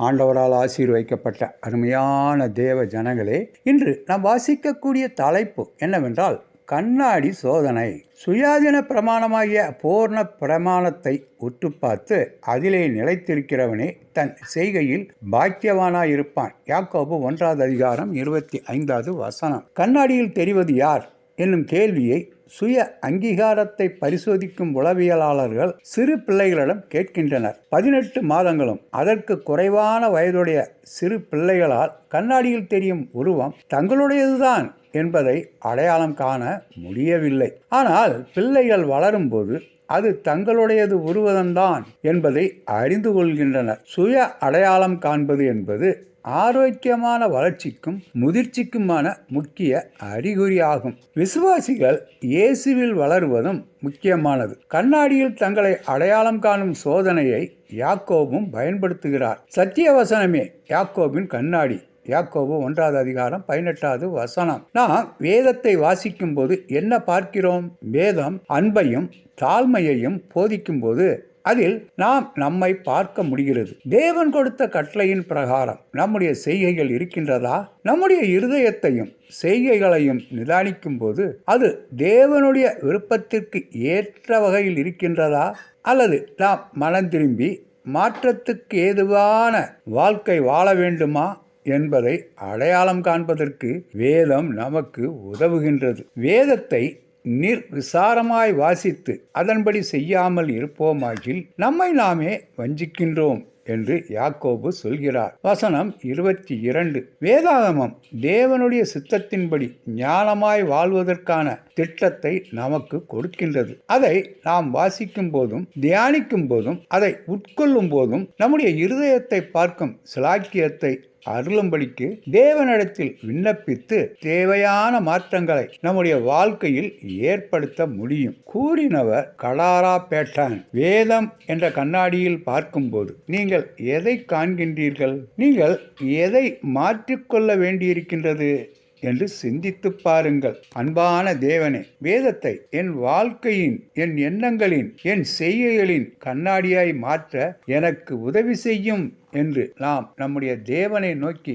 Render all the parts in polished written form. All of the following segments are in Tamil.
ஆண்டவரால் ஆசீர்வதிக்கப்பட்ட அருமையான தேவ ஜனங்களே, இன்று நாம் வாசிக்கக்கூடிய தலைப்பு என்னவென்றால் கண்ணாடி சோதனை. சுயாதீன பிரமாணமாகிய பூர்ண பிரமாணத்தை உற்று பார்த்து அதிலே நிலைத்திருக்கிறவனே தன் செய்கையில் பாக்கியவானாயிருப்பான். யாக்கோபு 1:25. கண்ணாடியில் தெரிவது யார் என்னும் கேள்வியை சுய அங்கீகாரத்தை பரிசோதிக்கும் உளவியலாளர்கள் சிறு பிள்ளைகளிடம் கேட்கின்றனர். 18 மாதங்களும் அதற்கு குறைவான வயதுடைய சிறு பிள்ளைகளால் கண்ணாடியில் தெரியும் உருவம் தங்களுடையதுதான் என்பதை அடையாளம் காண முடியவில்லை. ஆனால் பிள்ளைகள் வளரும்போது அது தங்களுடையது உருவதம்தான் என்பதை அறிந்து கொள்கின்றனர். சுய அடையாளம் காண்பது என்பது ஆரோக்கியமான வளர்ச்சிக்கும் முதிர்ச்சிக்குமான முக்கிய அறிகுறியாகும். விசுவாசிகள் இயேசுவில் வளருவதும் முக்கியமானது. கண்ணாடியில் தங்களை அடையாளம் காணும் சோதனையை யாக்கோபும் பயன்படுத்துகிறார். சத்தியவசனமே யாக்கோபின் கண்ணாடி. யாக்கோபு 1:18. நாம் வேதத்தை வாசிக்கும் போது என்ன பார்க்கிறோம்? வேதம் அன்பையும் தாழ்மையையும் போதிக்கும் போது அதில் நாம் நம்மை பார்க்க முடிகிறது. தேவன் கொடுத்த கட்டளையின் பிரகாரம் நம்முடைய செய்கைகள் இருக்கின்றதா? நம்முடைய இருதயத்தையும் செய்கைகளையும் நிதானிக்கும் போது அது தேவனுடைய விருப்பத்திற்கு ஏற்ற வகையில் இருக்கின்றதா? அல்லது நாம் மனம் திரும்பி மாற்றத்துக்கு ஏதுவான வாழ்க்கை வாழ வேண்டுமா என்பதை அடையாளம் காண்பதற்கு வேதம் நமக்கு உதவுகின்றது. வேதத்தை நிர்விசாரமாய் வாசித்து அதன்படி செய்யாமல் இருப்போமாகில் நம்மை நாமே வஞ்சிக்கின்றோம் என்று யாக்கோபு சொல்கிறார். வசனம் 22. வேதாகமம் தேவனுடைய சித்தத்தின்படி ஞானமாய் வாழ்வதற்கான திட்டத்தை நமக்கு கொடுக்கின்றது. அதை நாம் வாசிக்கும் போதும் தியானிக்கும் போதும் அதை உட்கொள்ளும் போதும் நம்முடைய இருதயத்தை பார்க்கும் சிலாக்கியத்தை அருளும்படிக்கு தேவனிடத்தில் விண்ணப்பித்து தேவையான மாற்றங்களை நம்முடைய வாழ்க்கையில் ஏற்படுத்த முடியும். கூறினவர் கடாரா பேட்டான். வேதம் என்ற கண்ணாடியில் பார்க்கும்போது நீங்கள் எதை காண்கின்றீர்கள்? நீங்கள் எதை மாற்றிக்கொள்ள வேண்டியிருக்கின்றது என்று சிந்தித்து பாருங்கள். அன்பான தேவனே, வேதத்தை என் வாழ்க்கையின், என் எண்ணங்களின், என் செய்கைகளின் கண்ணாடியாய் மாற்ற எனக்கு உதவி செய்யும் என்று நாம் நம்முடைய தேவனை நோக்கி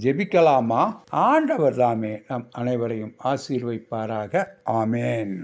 ஜெபிக்கலாமா? ஆண்டவர் தாமே நம் அனைவரையும் ஆசீர்வதிப்பாராக. ஆமேன்.